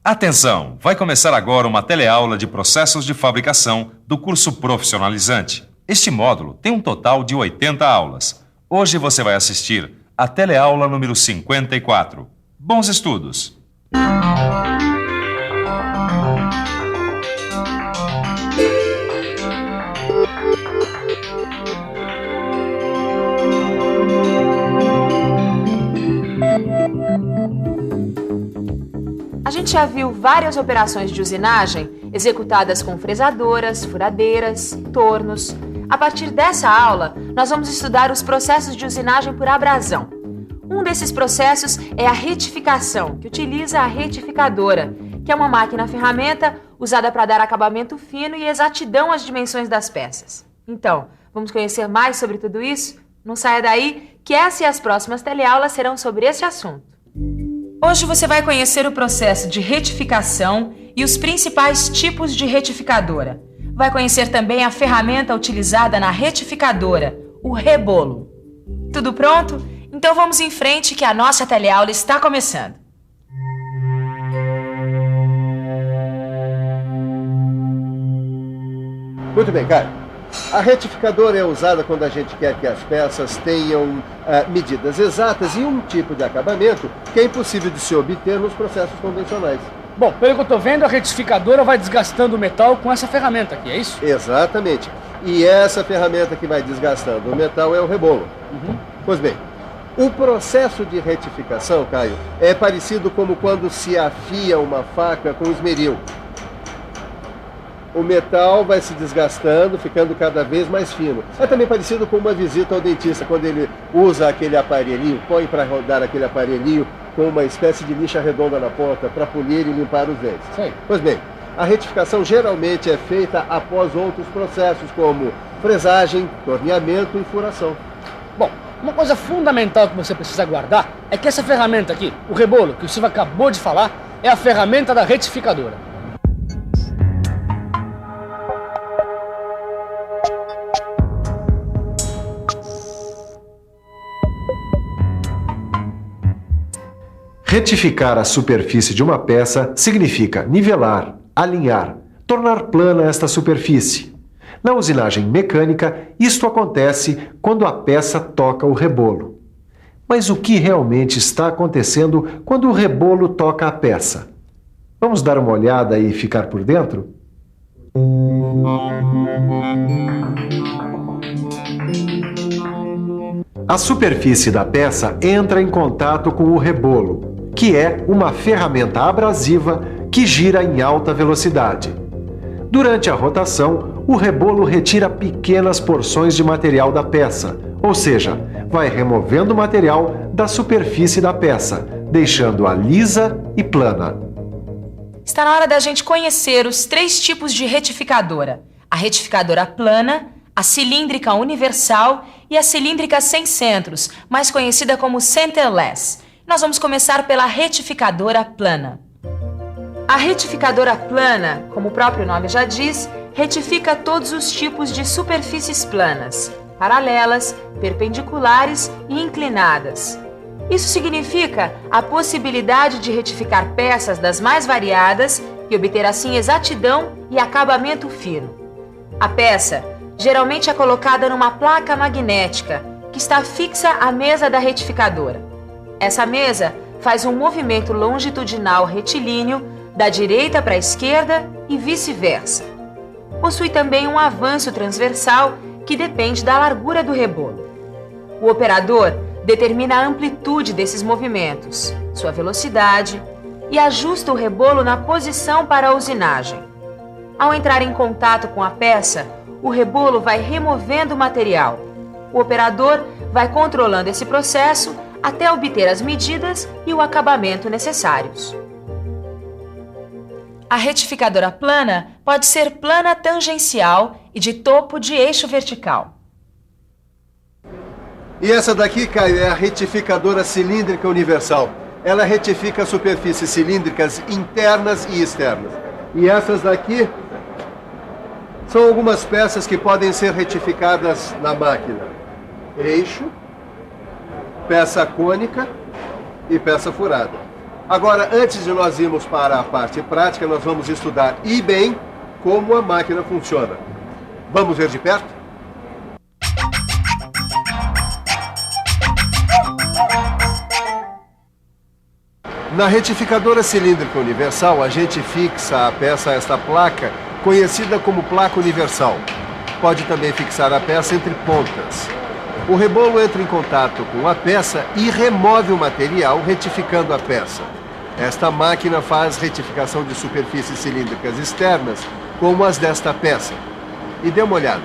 Atenção! Vai começar agora uma teleaula de processos de fabricação do curso profissionalizante. Este módulo tem um total de 80 aulas. Hoje você vai assistir a teleaula número 54. Bons estudos! A gente já viu várias operações de usinagem executadas com fresadoras, furadeiras, tornos. A partir dessa aula, nós vamos estudar os processos de usinagem por abrasão. Um desses processos é a retificação, que utiliza a retificadora, que é uma máquina-ferramenta usada para dar acabamento fino e exatidão às dimensões das peças. Então, vamos conhecer mais sobre tudo isso? Não saia daí, que essa e as próximas teleaulas serão sobre esse assunto. Hoje você vai conhecer o processo de retificação e os principais tipos de retificadora. Vai conhecer também a ferramenta utilizada na retificadora, o rebolo. Tudo pronto? Então vamos em frente que a nossa teleaula está começando. Muito bem, Caio. A retificadora é usada quando a gente quer que as peças tenham medidas exatas e um tipo de acabamento que é impossível de se obter nos processos convencionais. Bom, pelo que eu estou vendo, a retificadora vai desgastando o metal com essa ferramenta aqui, é isso? Exatamente. E essa ferramenta que vai desgastando o metal é o rebolo. Pois bem, o processo de retificação, Caio, é parecido como quando se afia uma faca com esmeril. O metal vai se desgastando, ficando cada vez mais fino. É também parecido com uma visita ao dentista, quando ele usa aquele aparelhinho, põe para rodar aquele aparelhinho com uma espécie de lixa redonda na ponta para polir e limpar os dentes. Sim. Pois bem, a retificação geralmente é feita após outros processos, como fresagem, torneamento e furação. Bom, uma coisa fundamental que você precisa guardar é que essa ferramenta aqui, o rebolo, que o Silvio acabou de falar, é a ferramenta da retificadora. Retificar a superfície de uma peça significa nivelar, alinhar, tornar plana esta superfície. Na usinagem mecânica, isto acontece quando a peça toca o rebolo. Mas o que realmente está acontecendo quando o rebolo toca a peça? Vamos dar uma olhada e ficar por dentro? A superfície da peça entra em contato com o rebolo, que é uma ferramenta abrasiva que gira em alta velocidade. Durante a rotação, o rebolo retira pequenas porções de material da peça, ou seja, vai removendo o material da superfície da peça, deixando-a lisa e plana. Está na hora da gente conhecer os 3 tipos de retificadora. A retificadora plana, a cilíndrica universal e a cilíndrica sem centros, mais conhecida como centerless. Nós vamos começar pela retificadora plana. A retificadora plana, como o próprio nome já diz, retifica todos os tipos de superfícies planas, paralelas, perpendiculares e inclinadas. Isso significa a possibilidade de retificar peças das mais variadas e obter assim exatidão e acabamento fino. A peça geralmente é colocada numa placa magnética que está fixa à mesa da retificadora. Essa mesa faz um movimento longitudinal retilíneo da direita para a esquerda e vice-versa. Possui também um avanço transversal que depende da largura do rebolo. O operador determina a amplitude desses movimentos, sua velocidade e ajusta o rebolo na posição para a usinagem. Ao entrar em contato com a peça, o rebolo vai removendo o material. O operador vai controlando esse processo até obter as medidas e o acabamento necessários. A retificadora plana pode ser plana tangencial e de topo de eixo vertical. E essa daqui, Caio, é a retificadora cilíndrica universal. Ela retifica superfícies cilíndricas internas e externas. E essas daqui são algumas peças que podem ser retificadas na máquina. Eixo, peça cônica e peça furada. Agora, antes de nós irmos para a parte prática, nós vamos estudar e bem como a máquina funciona. Vamos ver de perto? Na retificadora cilíndrica universal, a gente fixa a peça a esta placa, conhecida como placa universal. Pode também fixar a peça entre pontas. O rebolo entra em contato com a peça e remove o material, retificando a peça. Esta máquina faz retificação de superfícies cilíndricas externas, como as desta peça. E dê uma olhada.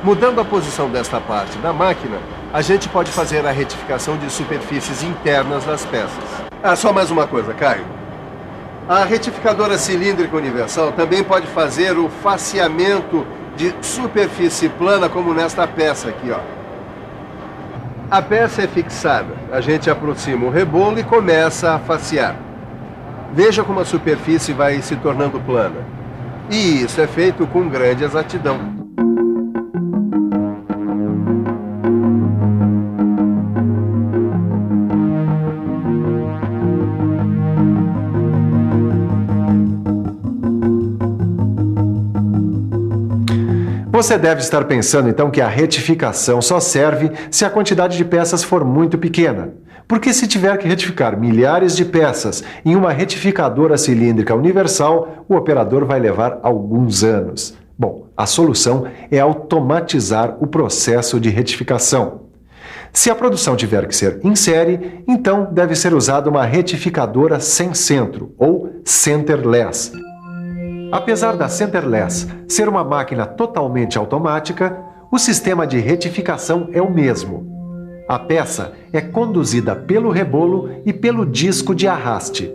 Mudando a posição desta parte da máquina, a gente pode fazer a retificação de superfícies internas das peças. Só mais uma coisa, Caio. A retificadora cilíndrica universal também pode fazer o faceamento de superfície plana, como nesta peça aqui, ó. A peça é fixada. A gente aproxima o rebolo e começa a facear. Veja como a superfície vai se tornando plana. E isso é feito com grande exatidão. Você deve estar pensando então que a retificação só serve se a quantidade de peças for muito pequena. Porque se tiver que retificar milhares de peças em uma retificadora cilíndrica universal, o operador vai levar alguns anos. Bom, a solução é automatizar o processo de retificação. Se a produção tiver que ser em série, então deve ser usada uma retificadora sem centro, ou centerless. Apesar da centerless ser uma máquina totalmente automática, o sistema de retificação é o mesmo. A peça é conduzida pelo rebolo e pelo disco de arraste.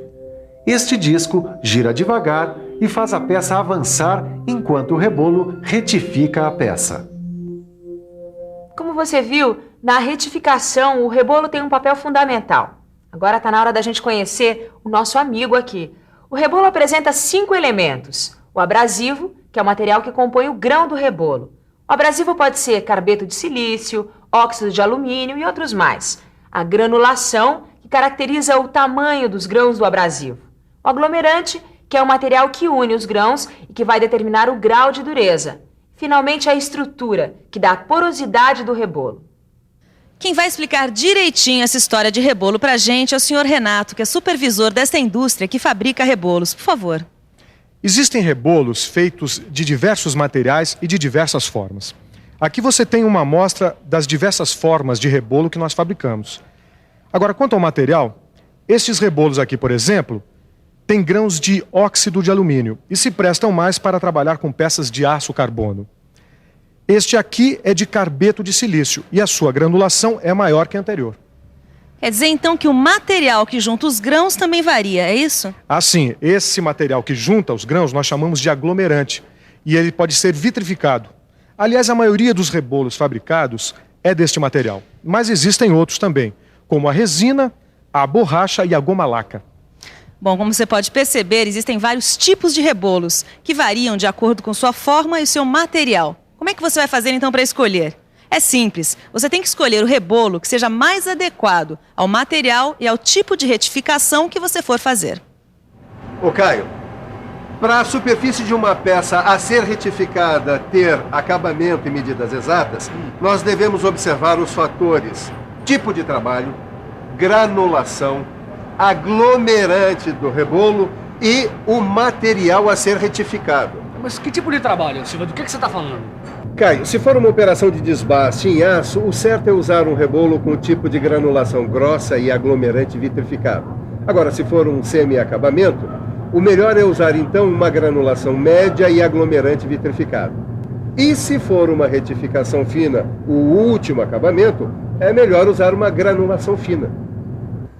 Este disco gira devagar e faz a peça avançar enquanto o rebolo retifica a peça. Como você viu, na retificação o rebolo tem um papel fundamental. Agora está na hora da gente conhecer o nosso amigo aqui. O rebolo apresenta 5 elementos. O abrasivo, que é o material que compõe o grão do rebolo. O abrasivo pode ser carbeto de silício, óxido de alumínio e outros mais. A granulação, que caracteriza o tamanho dos grãos do abrasivo. O aglomerante, que é o material que une os grãos e que vai determinar o grau de dureza. Finalmente, a estrutura, que dá a porosidade do rebolo. Quem vai explicar direitinho essa história de rebolo pra gente é o senhor Renato, que é supervisor desta indústria que fabrica rebolos. Por favor. Existem rebolos feitos de diversos materiais e de diversas formas. Aqui você tem uma amostra das diversas formas de rebolo que nós fabricamos. Agora, quanto ao material, estes rebolos aqui, por exemplo, têm grãos de óxido de alumínio e se prestam mais para trabalhar com peças de aço carbono. Este aqui é de carbeto de silício e a sua granulação é maior que a anterior. Quer dizer, então, que o material que junta os grãos também varia, é isso? Sim, esse material que junta os grãos nós chamamos de aglomerante e ele pode ser vitrificado. Aliás, a maioria dos rebolos fabricados é deste material, mas existem outros também, como a resina, a borracha e a goma laca. Bom, como você pode perceber, existem vários tipos de rebolos que variam de acordo com sua forma e seu material. Como é que você vai fazer então para escolher? É simples, você tem que escolher o rebolo que seja mais adequado ao material e ao tipo de retificação que você for fazer. Ô Caio, para a superfície de uma peça a ser retificada ter acabamento e medidas exatas, nós devemos observar os fatores tipo de trabalho, granulação, aglomerante do rebolo e o material a ser retificado. Mas que tipo de trabalho, Silva? Do que você está falando? Caio, se for uma operação de desbaste em aço, o certo é usar um rebolo com tipo de granulação grossa e aglomerante vitrificado. Agora, se for um semi-acabamento, o melhor é usar então uma granulação média e aglomerante vitrificado. E se for uma retificação fina, o último acabamento, é melhor usar uma granulação fina.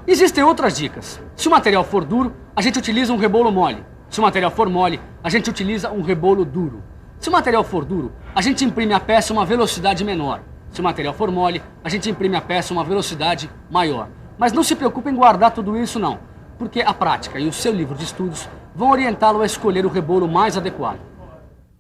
Existem outras dicas. Se o material for duro, a gente utiliza um rebolo mole. Se o material for mole, a gente utiliza um rebolo duro. Se o material for duro, a gente imprime a peça a uma velocidade menor. Se o material for mole, a gente imprime a peça a uma velocidade maior. Mas não se preocupe em guardar tudo isso não, porque a prática e o seu livro de estudos vão orientá-lo a escolher o rebolo mais adequado.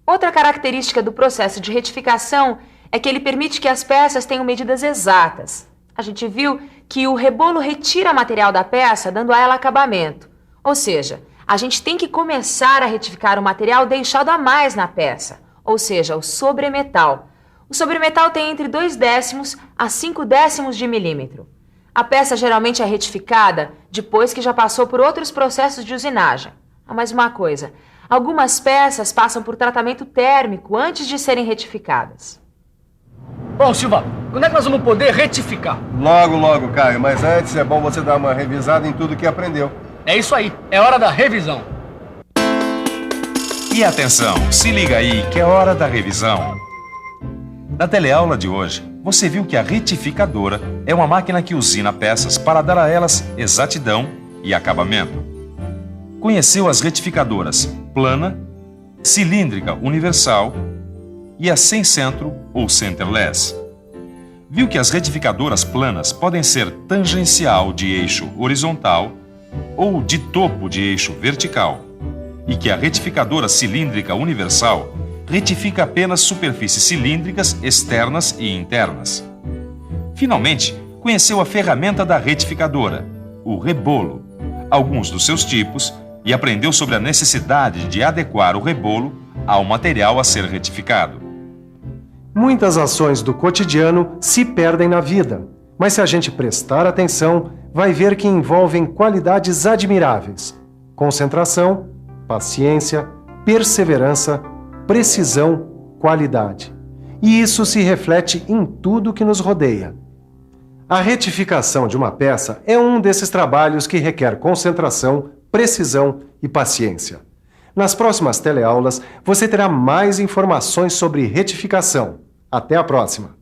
Outra característica do processo de retificação é que ele permite que as peças tenham medidas exatas. A gente viu que o rebolo retira material da peça, dando a ela acabamento. Ou seja, a gente tem que começar a retificar o material deixado a mais na peça, ou seja, o sobremetal. O sobremetal tem entre 0,2 a 0,5 de milímetro. A peça geralmente é retificada depois que já passou por outros processos de usinagem. Mais uma coisa, algumas peças passam por tratamento térmico antes de serem retificadas. Bom, Silva, quando é que nós vamos poder retificar? Logo, logo, Caio, mas antes é bom você dar uma revisada em tudo que aprendeu. É isso aí, é hora da revisão. E atenção, se liga aí que é hora da revisão. Na teleaula de hoje, você viu que a retificadora é uma máquina que usina peças para dar a elas exatidão e acabamento. Conheceu as retificadoras plana, cilíndrica universal e a sem centro ou centerless. Viu que as retificadoras planas podem ser tangencial de eixo horizontal ou de topo de eixo vertical, e que a retificadora cilíndrica universal retifica apenas superfícies cilíndricas externas e internas. Finalmente, conheceu a ferramenta da retificadora, o rebolo, alguns dos seus tipos, e aprendeu sobre a necessidade de adequar o rebolo ao material a ser retificado. Muitas ações do cotidiano se perdem na vida, mas se a gente prestar atenção, vai ver que envolvem qualidades admiráveis: concentração, paciência, perseverança, precisão, qualidade. E isso se reflete em tudo que nos rodeia. A retificação de uma peça é um desses trabalhos que requer concentração, precisão e paciência. Nas próximas teleaulas, você terá mais informações sobre retificação. Até a próxima!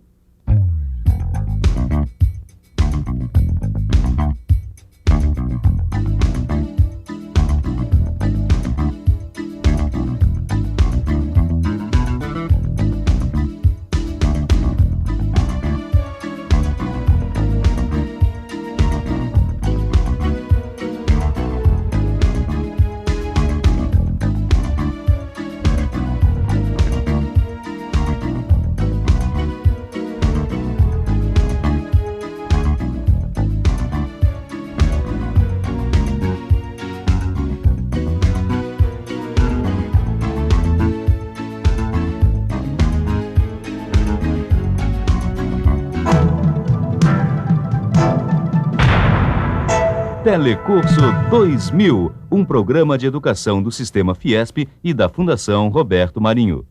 Telecurso 2000, um programa de educação do Sistema Fiesp e da Fundação Roberto Marinho.